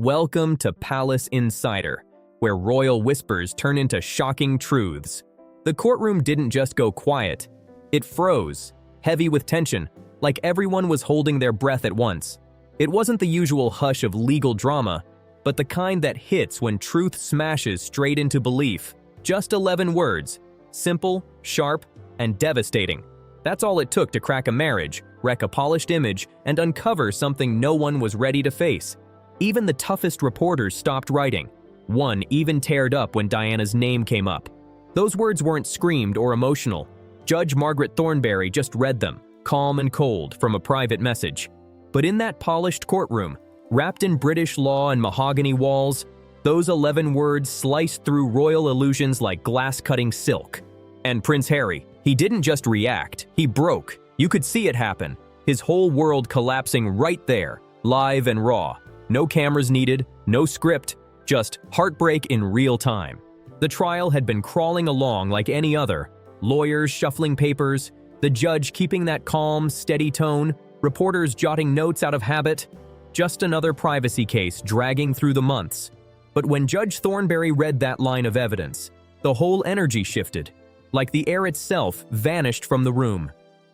Welcome to Palace Insider, where royal whispers turn into shocking truths. The courtroom didn't just go quiet, it froze, heavy with tension, like everyone was holding their breath at once. It wasn't the usual hush of legal drama, but the kind that hits when truth smashes straight into belief. Just 11 words, simple, sharp, and devastating. That's all it took to crack a marriage, wreck a polished image, and uncover something no one was ready to face. Even the toughest reporters stopped writing. One even teared up when Diana's name came up. Those words weren't screamed or emotional. Judge Margaret Thornberry just read them, calm and cold, from a private message. But in that polished courtroom, wrapped in British law and mahogany walls, those 11 words sliced through royal illusions like glass-cutting silk. And Prince Harry, he didn't just react, he broke. You could see it happen. His whole world collapsing right there, live and raw. No cameras needed, no script, just heartbreak in real time. The trial had been crawling along like any other. Lawyers shuffling papers, the judge keeping that calm, steady tone, reporters jotting notes out of habit. Just another privacy case dragging through the months. But when Judge Thornberry read that line of evidence, the whole energy shifted. Like the air itself vanished from the room.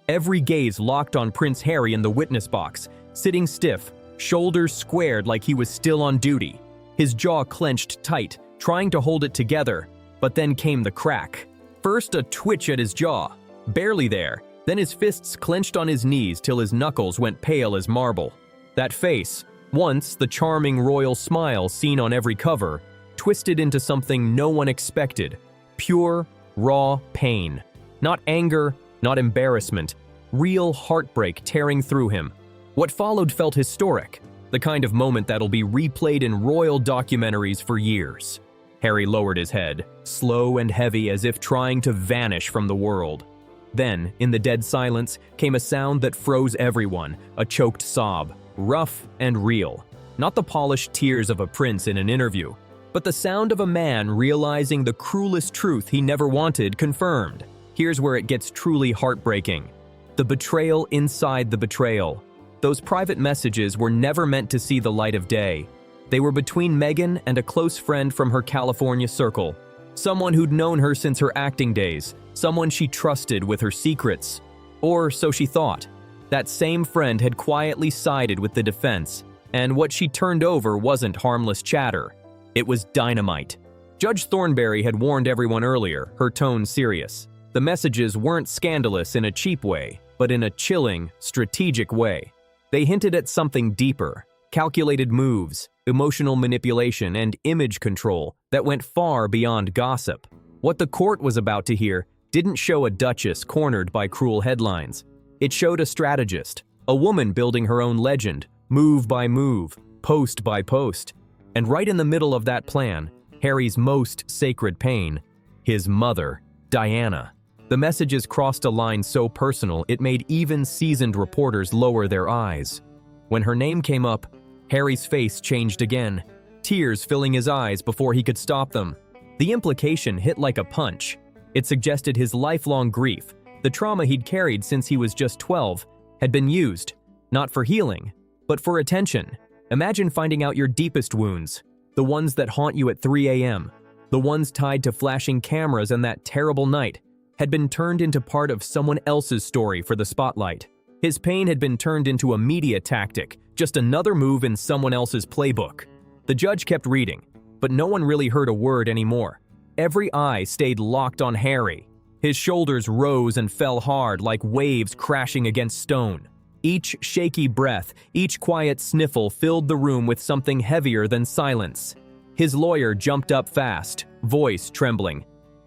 Every gaze locked on Prince Harry in the witness box, sitting stiff, shoulders squared like he was still on duty. His jaw clenched tight, trying to hold it together, but then came the crack. First a twitch at his jaw, barely there, then his fists clenched on his knees till his knuckles went pale as marble. That face, once the charming royal smile seen on every cover, twisted into something no one expected. Pure, raw pain. Not anger, not embarrassment. Real heartbreak tearing through him. What followed felt historic, the kind of moment that'll be replayed in royal documentaries for years. Harry lowered his head, slow and heavy as if trying to vanish from the world. Then, in the dead silence, came a sound that froze everyone, a choked sob, rough and real. Not the polished tears of a prince in an interview, but the sound of a man realizing the cruelest truth he never wanted confirmed. Here's where it gets truly heartbreaking. The betrayal inside the betrayal. Those private messages were never meant to see the light of day. They were between Meghan and a close friend from her California circle. Someone who'd known her since her acting days. Someone she trusted with her secrets. Or so she thought. That same friend had quietly sided with the defense, and what she turned over wasn't harmless chatter. It was dynamite. Judge Thornberry had warned everyone earlier, her tone serious. The messages weren't scandalous in a cheap way, but in a chilling, strategic way. They hinted at something deeper, calculated moves, emotional manipulation, and image control that went far beyond gossip. What the court was about to hear didn't show a duchess cornered by cruel headlines. It showed a strategist, a woman building her own legend, move by move, post by post. And right in the middle of that plan, Harry's most sacred pain, his mother, Diana. The messages crossed a line so personal it made even seasoned reporters lower their eyes. When her name came up, Harry's face changed again, tears filling his eyes before he could stop them. The implication hit like a punch. It suggested his lifelong grief, the trauma he'd carried since he was just 12, had been used, not for healing, but for attention. Imagine finding out your deepest wounds, the ones that haunt you at 3 a.m., the ones tied to flashing cameras and that terrible night, had been turned into part of someone else's story for the spotlight. His pain had been turned into a media tactic, just another move in someone else's playbook. The judge kept reading, but no one really heard a word anymore. Every eye stayed locked on Harry. His shoulders rose and fell hard like waves crashing against stone. Each shaky breath, each quiet sniffle filled the room with something heavier than silence. His lawyer jumped up fast, voice trembling.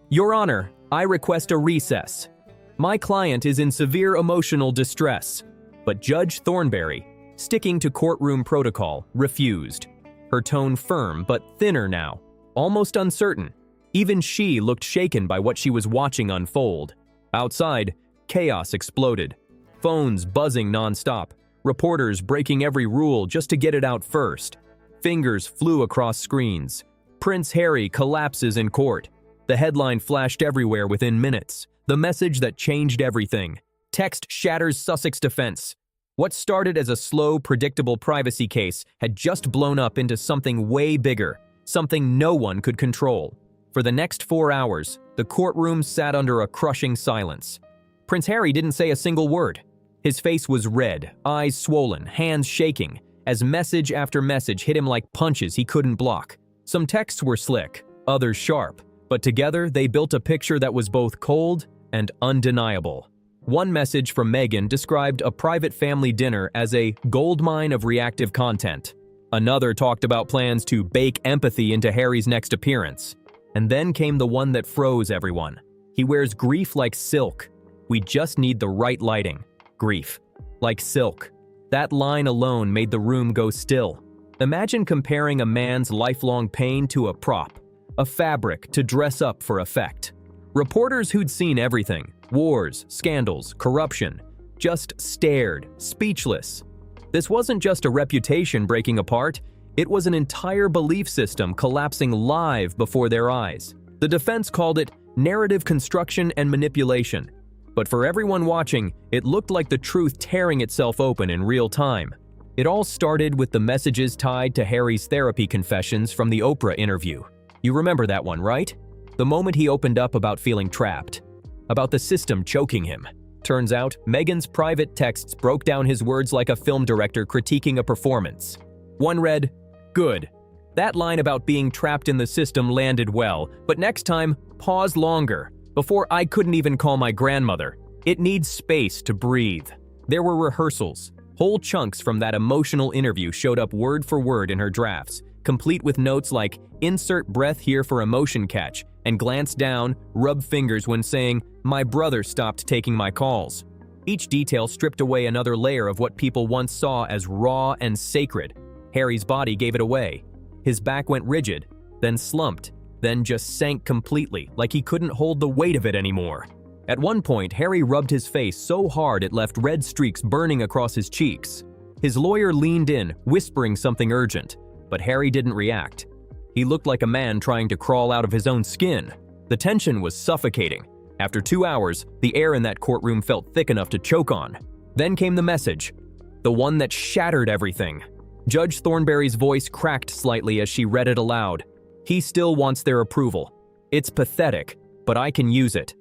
"Your Honor, I request a recess. My client is in severe emotional distress." But Judge Thornberry, sticking to courtroom protocol, refused. Her tone firm but thinner now, almost uncertain. Even she looked shaken by what she was watching unfold. Outside, chaos exploded. Phones buzzing nonstop, reporters breaking every rule just to get it out first. Fingers flew across screens. Prince Harry collapses in court. The headline flashed everywhere within minutes. The message that changed everything. Text shatters Sussex defense. What started as a slow, predictable privacy case had just blown up into something way bigger, something no one could control. For the next 4 hours, the courtroom sat under a crushing silence. Prince Harry didn't say a single word. His face was red, eyes swollen, hands shaking, as message after message hit him like punches he couldn't block. Some texts were slick, others sharp, but together they built a picture that was both cold and undeniable. One message from Meghan described a private family dinner as a goldmine of reactive content. Another talked about plans to bake empathy into Harry's next appearance. And then came the one that froze everyone. He wears grief like silk. We just need the right lighting. Grief. Like silk. That line alone made the room go still. Imagine comparing a man's lifelong pain to a prop, a fabric to dress up for effect. Reporters who'd seen everything, wars, scandals, corruption, just stared, speechless. This wasn't just a reputation breaking apart, it was an entire belief system collapsing live before their eyes. The defense called it narrative construction and manipulation. But for everyone watching, it looked like the truth tearing itself open in real time. It all started with the messages tied to Harry's therapy confessions from the Oprah interview. You remember that one, right? The moment he opened up about feeling trapped, about the system choking him. Turns out, Meghan's private texts broke down his words like a film director critiquing a performance. One read, "Good. That line about being trapped in the system landed well, but next time, pause longer. Before I couldn't even call my grandmother. It needs space to breathe." There were rehearsals. Whole chunks from that emotional interview showed up word for word in her drafts, complete with notes like, "Insert breath here for emotion catch," and glance down, rub fingers when saying, "My brother stopped taking my calls." Each detail stripped away another layer of what people once saw as raw and sacred. Harry's body gave it away. His back went rigid, then slumped, then just sank completely, like he couldn't hold the weight of it anymore. At one point, Harry rubbed his face so hard it left red streaks burning across his cheeks. His lawyer leaned in, whispering something urgent, but Harry didn't react. He looked like a man trying to crawl out of his own skin. The tension was suffocating. After 2 hours, the air in that courtroom felt thick enough to choke on. Then came the message, the one that shattered everything. Judge Thornberry's voice cracked slightly as she read it aloud. He still wants their approval. It's pathetic, but I can use it.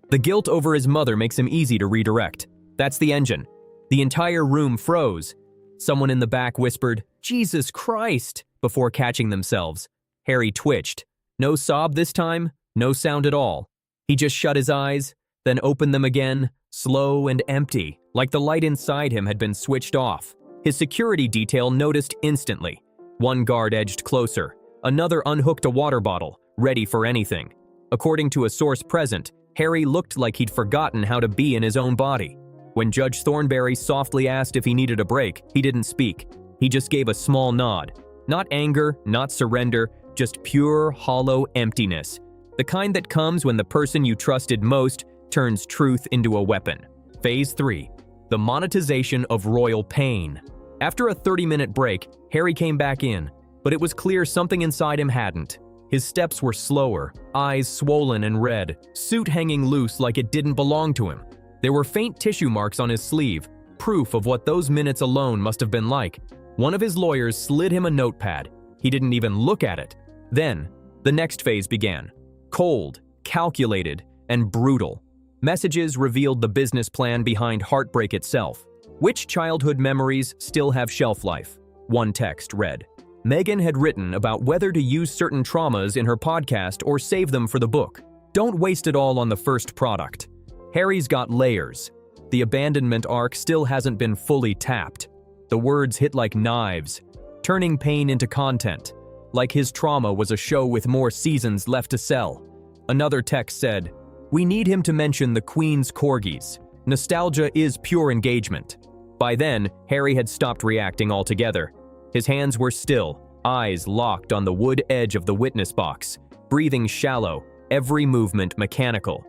The guilt over his mother makes him easy to redirect. That's the engine. The entire room froze. Someone in the back whispered, "Jesus Christ," before catching themselves. Harry twitched. No sob this time, no sound at all. He just shut his eyes, then opened them again, slow and empty, like the light inside him had been switched off. His security detail noticed instantly. One guard edged closer. Another unhooked a water bottle, ready for anything. According to a source present, Harry looked like he'd forgotten how to be in his own body. When Judge Thornberry softly asked if he needed a break, he didn't speak. He just gave a small nod. Not anger, not surrender, just pure, hollow emptiness. The kind that comes when the person you trusted most turns truth into a weapon. Phase 3. The monetization of royal pain. After a 30-minute break, Harry came back in, but it was clear something inside him hadn't. His steps were slower, eyes swollen and red, suit hanging loose like it didn't belong to him. There were faint tissue marks on his sleeve, proof of what those minutes alone must have been like. One of his lawyers slid him a notepad. He didn't even look at it. Then, the next phase began. Cold, calculated, and brutal. Messages revealed the business plan behind heartbreak itself. Which childhood memories still have shelf life? One text read, Meghan had written about whether to use certain traumas in her podcast or save them for the book. Don't waste it all on the first product. Harry's got layers. The abandonment arc still hasn't been fully tapped. The words hit like knives, turning pain into content, like his trauma was a show with more seasons left to sell. Another text said, we need him to mention the Queen's corgis. Nostalgia is pure engagement. By then, Harry had stopped reacting altogether. His hands were still, eyes locked on the wood edge of the witness box, breathing shallow, every movement mechanical.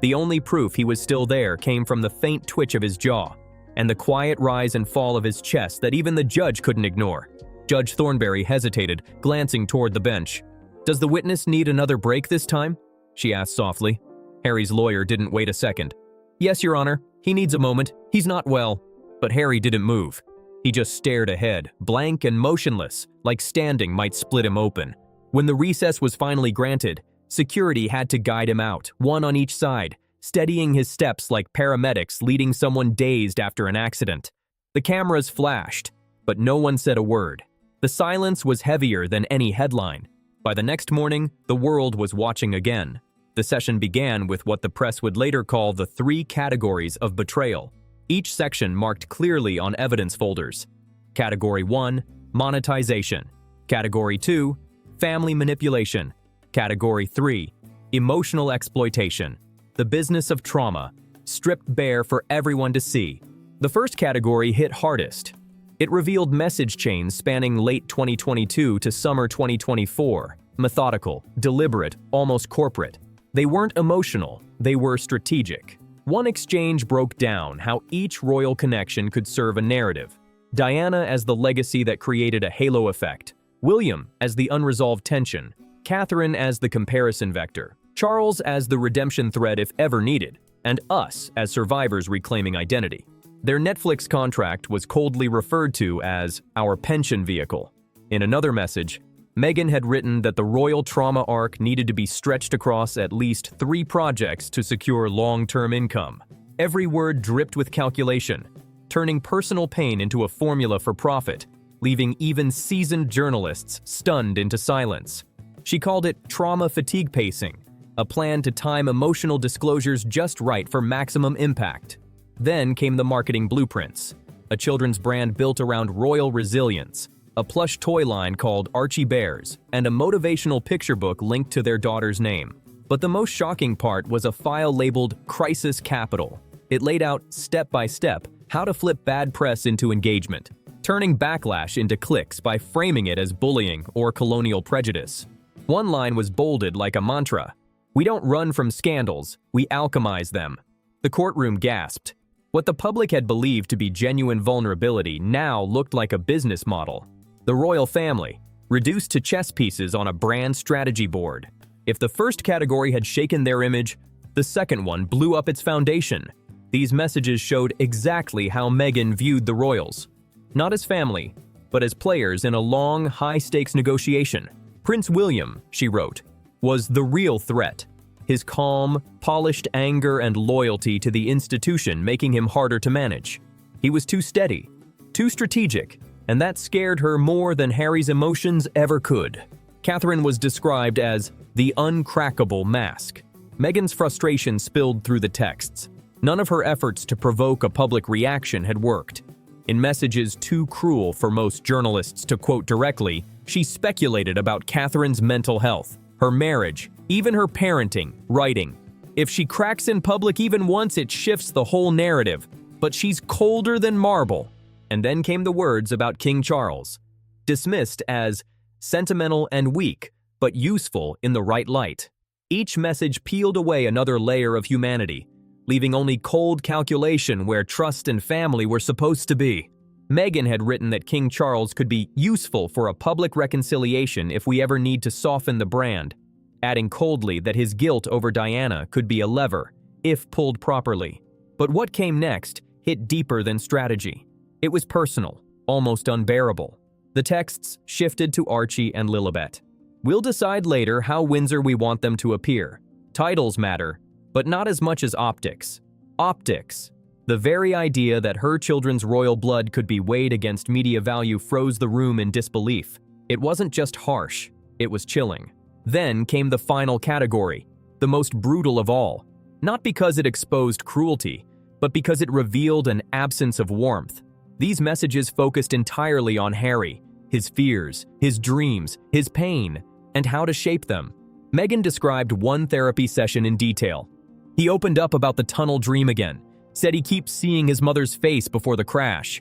The only proof he was still there came from the faint twitch of his jaw, and the quiet rise and fall of his chest that even the judge couldn't ignore. Judge Thornberry hesitated, glancing toward the bench. Does the witness need another break this time? She asked softly. Harry's lawyer didn't wait a second. Yes, Your Honor. He needs a moment. He's not well. But Harry didn't move. He just stared ahead, blank and motionless, like standing might split him open. When the recess was finally granted, security had to guide him out, one on each side, steadying his steps like paramedics leading someone dazed after an accident. The cameras flashed, but no one said a word. The silence was heavier than any headline. By the next morning, the world was watching again. The session began with what the press would later call the 3 categories of betrayal, each section marked clearly on evidence folders. Category 1, monetization. Category 2, family manipulation. Category 3, emotional exploitation. The business of trauma, stripped bare for everyone to see. The first category hit hardest. It revealed message chains spanning late 2022 to summer 2024. Methodical, deliberate, almost corporate. They weren't emotional, they were strategic. One exchange broke down how each royal connection could serve a narrative. Diana as the legacy that created a halo effect. William as the unresolved tension. Catherine as the comparison vector. Charles as the redemption thread if ever needed. And us as survivors reclaiming identity. Their Netflix contract was coldly referred to as our pension vehicle. In another message, Meghan had written that the royal trauma arc needed to be stretched across at least 3 projects to secure long-term income. Every word dripped with calculation, turning personal pain into a formula for profit, leaving even seasoned journalists stunned into silence. She called it trauma fatigue pacing, a plan to time emotional disclosures just right for maximum impact. Then came the marketing blueprints, a children's brand built around royal resilience, a plush toy line called Archie Bears, and a motivational picture book linked to their daughter's name. But the most shocking part was a file labeled Crisis Capital. It laid out, step by step, how to flip bad press into engagement, turning backlash into clicks by framing it as bullying or colonial prejudice. One line was bolded like a mantra: "We don't run from scandals, we alchemize them." The courtroom gasped. What the public had believed to be genuine vulnerability now looked like a business model. The royal family, reduced to chess pieces on a brand strategy board. If the first category had shaken their image, the second one blew up its foundation. These messages showed exactly how Meghan viewed the royals. Not as family, but as players in a long, high-stakes negotiation. Prince William, she wrote, was the real threat. His calm, polished anger and loyalty to the institution making him harder to manage. He was too steady, too strategic, and that scared her more than Harry's emotions ever could. Catherine was described as the uncrackable mask. Meghan's frustration spilled through the texts. None of her efforts to provoke a public reaction had worked. In messages too cruel for most journalists to quote directly, she speculated about Catherine's mental health, her marriage, even her parenting, writing. If she cracks in public even once, it shifts the whole narrative. But she's colder than marble. And then came the words about King Charles, dismissed as sentimental and weak, but useful in the right light. Each message peeled away another layer of humanity, leaving only cold calculation where trust and family were supposed to be. Meghan had written that King Charles could be useful for a public reconciliation if we ever need to soften the brand, adding coldly that his guilt over Diana could be a lever, if pulled properly. But what came next hit deeper than strategy. It was personal, almost unbearable. The texts shifted to Archie and Lilibet. We'll decide later how Windsor we want them to appear. Titles matter, but not as much as optics. Optics. The very idea that her children's royal blood could be weighed against media value froze the room in disbelief. It wasn't just harsh, it was chilling. Then came the final category, the most brutal of all. Not because it exposed cruelty, but because it revealed an absence of warmth. These messages focused entirely on Harry, his fears, his dreams, his pain, and how to shape them. Meghan described one therapy session in detail. He opened up about the tunnel dream again, said he keeps seeing his mother's face before the crash.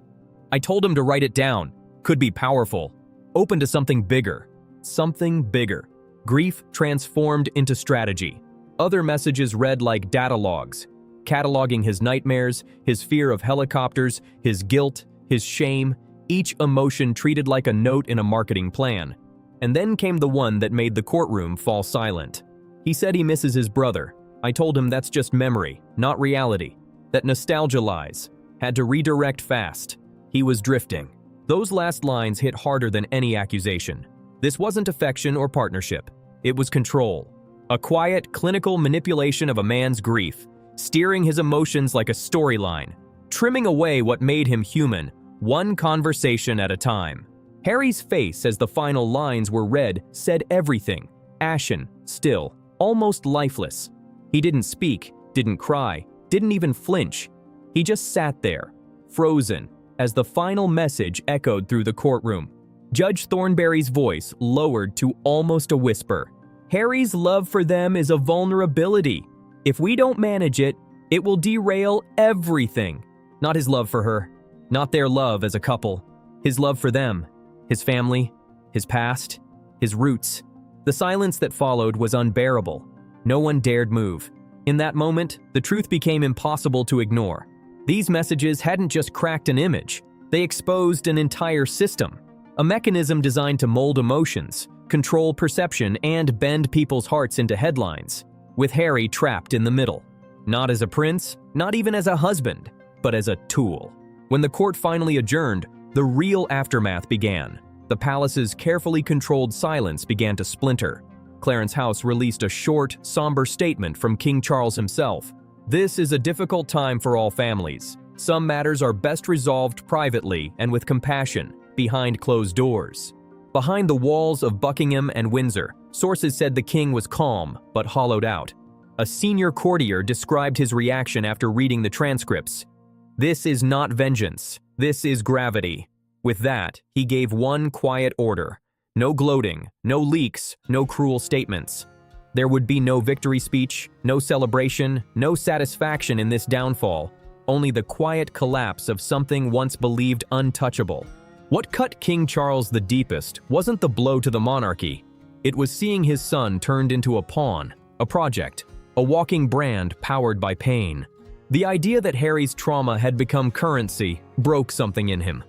I told him to write it down. Could be powerful. Open to something bigger. Something bigger. Grief transformed into strategy. Other messages read like data logs, cataloging his nightmares, his fear of helicopters, his guilt, his shame, each emotion treated like a note in a marketing plan. And then came the one that made the courtroom fall silent. He said he misses his brother. I told him that's just memory, not reality. That nostalgia lies. Had to redirect fast. He was drifting. Those last lines hit harder than any accusation. This wasn't affection or partnership. It was control. A quiet, clinical manipulation of a man's grief, steering his emotions like a storyline, trimming away what made him human, one conversation at a time. Harry's face as the final lines were read said everything. Ashen, still, almost lifeless. He didn't speak, didn't cry, didn't even flinch. He just sat there, frozen, as the final message echoed through the courtroom. Judge Thornberry's voice lowered to almost a whisper. Harry's love for them is a vulnerability. If we don't manage it, it will derail everything. Not his love for her, not their love as a couple. His love for them, his family, his past, his roots. The silence that followed was unbearable. No one dared move. In that moment, the truth became impossible to ignore. These messages hadn't just cracked an image, they exposed an entire system. A mechanism designed to mold emotions, control perception, and bend people's hearts into headlines, with Harry trapped in the middle. Not as a prince, not even as a husband, but as a tool. When the court finally adjourned, the real aftermath began. The palace's carefully controlled silence began to splinter. Clarence House released a short, somber statement from King Charles himself. This is a difficult time for all families. Some matters are best resolved privately and with compassion, behind closed doors. Behind the walls of Buckingham and Windsor, sources said the king was calm but hollowed out. A senior courtier described his reaction after reading the transcripts. This is not vengeance. This is gravity. With that, he gave one quiet order. No gloating, no leaks, no cruel statements. There would be no victory speech, no celebration, no satisfaction in this downfall, only the quiet collapse of something once believed untouchable. What cut King Charles the deepest wasn't the blow to the monarchy. It was seeing his son turned into a pawn, a project, a walking brand powered by pain. The idea that Harry's trauma had become currency broke something in him.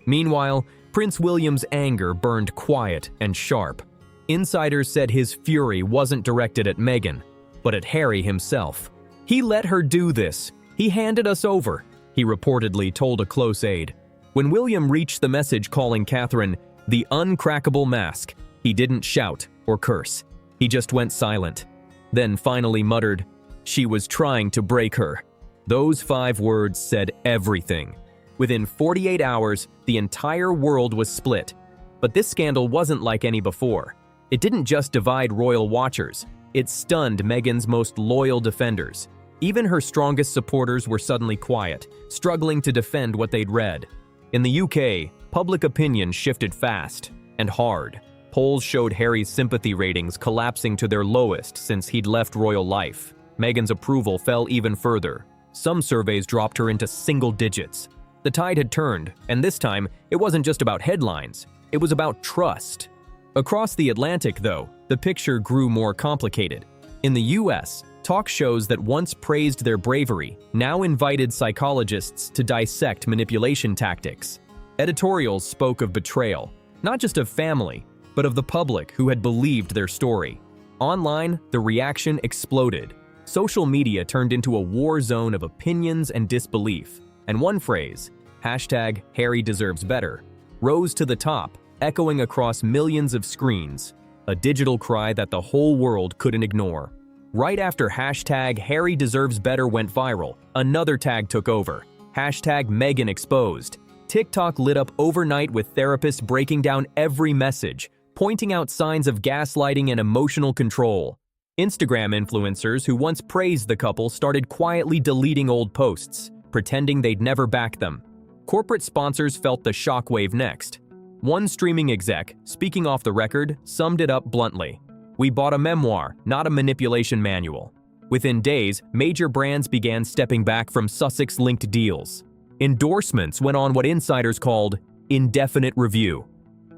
Meanwhile, Prince William's anger burned quiet and sharp. Insiders said his fury wasn't directed at Meghan, but at Harry himself. He let her do this. He handed us over, he reportedly told a close aide. When William reached the message calling Catherine the uncrackable mask, he didn't shout or curse. He just went silent. Then finally muttered, "She was trying to break her." Those 5 words said everything. Within 48 hours, the entire world was split. But this scandal wasn't like any before. It didn't just divide royal watchers. It stunned Meghan's most loyal defenders. Even her strongest supporters were suddenly quiet, struggling to defend what they'd read. In the UK, public opinion shifted fast and hard. Polls showed Harry's sympathy ratings collapsing to their lowest since he'd left royal life. Meghan's approval fell even further. Some surveys dropped her into single digits. The tide had turned, and this time, it wasn't just about headlines. It was about trust. Across the Atlantic, though, the picture grew more complicated. In the US, talk shows that once praised their bravery now invited psychologists to dissect manipulation tactics. Editorials spoke of betrayal, not just of family, but of the public who had believed their story. Online, the reaction exploded. Social media turned into a war zone of opinions and disbelief. And one phrase, #HarryDeservesBetter, rose to the top, echoing across millions of screens, a digital cry that the whole world couldn't ignore. Right after #HarryDeservesBetter went viral, another tag took over, #MeghanExposed. TikTok lit up overnight with therapists breaking down every message, pointing out signs of gaslighting and emotional control. Instagram influencers who once praised the couple started quietly deleting old posts, pretending they'd never back them. Corporate sponsors felt the shockwave next. One streaming exec, speaking off the record, summed it up bluntly. "We bought a memoir, not a manipulation manual." Within days, major brands began stepping back from Sussex-linked deals. Endorsements went on what insiders called indefinite review.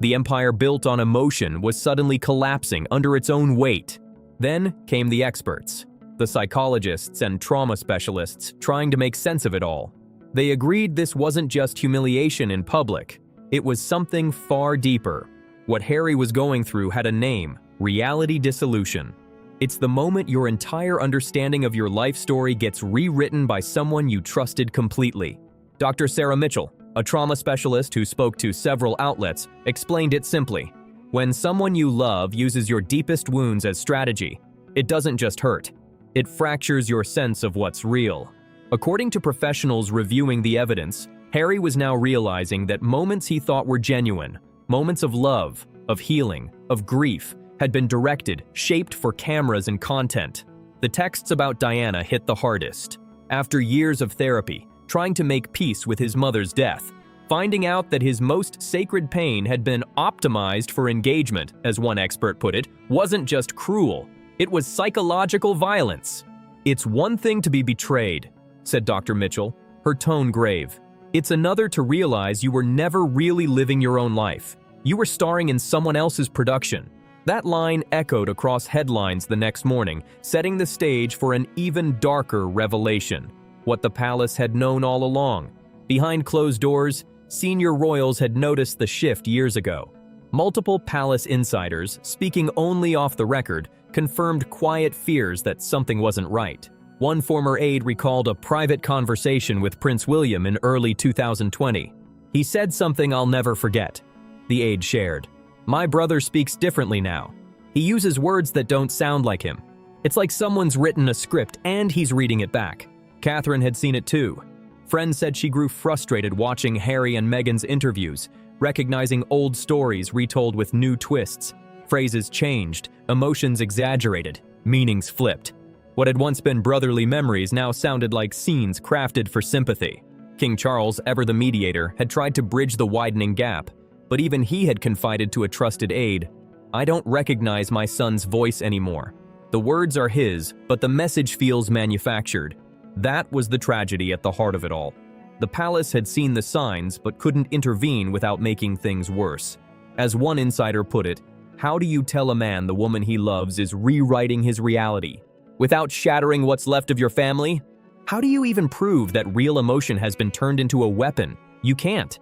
The empire built on emotion was suddenly collapsing under its own weight. Then came the experts, the psychologists and trauma specialists trying to make sense of it all. They agreed this wasn't just humiliation in public. It was something far deeper. What Harry was going through had a name: reality dissolution. It's the moment your entire understanding of your life story gets rewritten by someone you trusted completely. Dr. Sarah Mitchell, a trauma specialist who spoke to several outlets, explained it simply. When someone you love uses your deepest wounds as strategy, it doesn't just hurt. It fractures your sense of what's real. According to professionals reviewing the evidence, Harry was now realizing that moments he thought were genuine, moments of love, of healing, of grief, had been directed, shaped for cameras and content. The texts about Diana hit the hardest. After years of therapy, trying to make peace with his mother's death, finding out that his most sacred pain had been optimized for engagement, as one expert put it, wasn't just cruel, it was psychological violence. "It's one thing to be betrayed," said Dr. Mitchell, her tone grave. "It's another to realize you were never really living your own life. You were starring in someone else's production." That line echoed across headlines the next morning, setting the stage for an even darker revelation. What the palace had known all along. Behind closed doors, senior royals had noticed the shift years ago. Multiple palace insiders, speaking only off the record, confirmed quiet fears that something wasn't right. One former aide recalled a private conversation with Prince William in early 2020. "He said something I'll never forget," the aide shared. "My brother speaks differently now. He uses words that don't sound like him. It's like someone's written a script and he's reading it back." Catherine had seen it too. Friends said she grew frustrated watching Harry and Meghan's interviews, recognizing old stories retold with new twists. Phrases changed, emotions exaggerated, meanings flipped. What had once been brotherly memories now sounded like scenes crafted for sympathy. King Charles, ever the mediator, had tried to bridge the widening gap, but even he had confided to a trusted aide, "I don't recognize my son's voice anymore. The words are his, but the message feels manufactured." That was the tragedy at the heart of it all. The palace had seen the signs but couldn't intervene without making things worse. As one insider put it, "How do you tell a man the woman he loves is rewriting his reality? Without shattering what's left of your family? How do you even prove that real emotion has been turned into a weapon? You can't.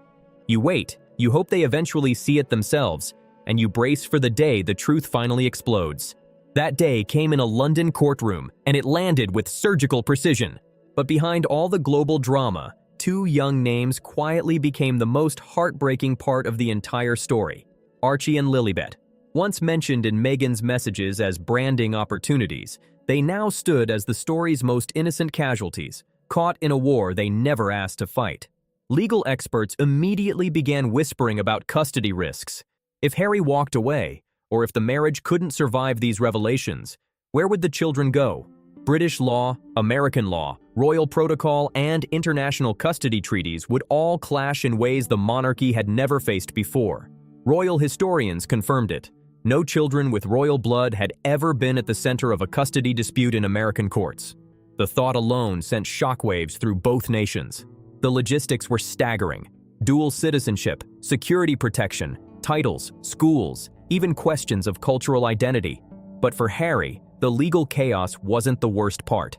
You wait, you hope they eventually see it themselves, and you brace for the day the truth finally explodes." That day came in a London courtroom, and it landed with surgical precision. But behind all the global drama, two young names quietly became the most heartbreaking part of the entire story. Archie and Lilibet. Once mentioned in Meghan's messages as branding opportunities, they now stood as the story's most innocent casualties, caught in a war they never asked to fight. Legal experts immediately began whispering about custody risks. If Harry walked away, or if the marriage couldn't survive these revelations, where would the children go? British law, American law, royal protocol, and international custody treaties would all clash in ways the monarchy had never faced before. Royal historians confirmed it. No children with royal blood had ever been at the center of a custody dispute in American courts. The thought alone sent shockwaves through both nations. The logistics were staggering. Dual citizenship, security protection, titles, schools, even questions of cultural identity. But for Harry, the legal chaos wasn't the worst part.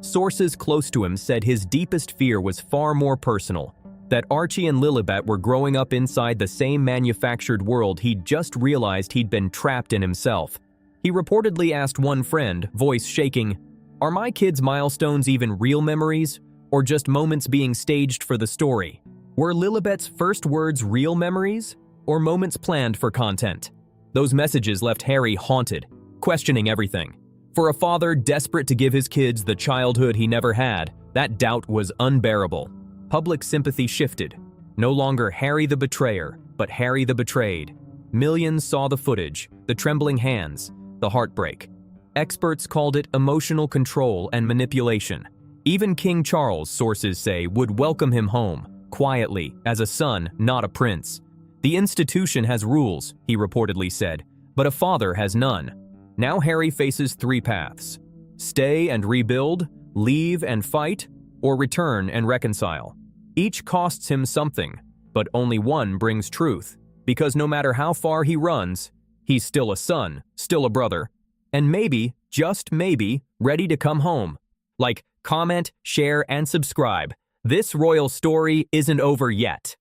Sources close to him said his deepest fear was far more personal, that Archie and Lilibet were growing up inside the same manufactured world he'd just realized he'd been trapped in himself. He reportedly asked one friend, voice shaking, "Are my kids' milestones even real memories, or just moments being staged for the story? Were Lilibet's first words real memories, or moments planned for content?" Those messages left Harry haunted, questioning everything. For a father desperate to give his kids the childhood he never had, that doubt was unbearable. Public sympathy shifted. No longer Harry the betrayer, but Harry the betrayed. Millions saw the footage, the trembling hands, the heartbreak. Experts called it emotional control and manipulation. Even King Charles, sources say, would welcome him home, quietly, as a son, not a prince. "The institution has rules," he reportedly said, "but a father has none." Now Harry faces three paths: stay and rebuild, leave and fight, or return and reconcile. Each costs him something, but only one brings truth, because no matter how far he runs, he's still a son, still a brother, and maybe, just maybe, ready to come home. Like, comment, share, and subscribe. This royal story isn't over yet.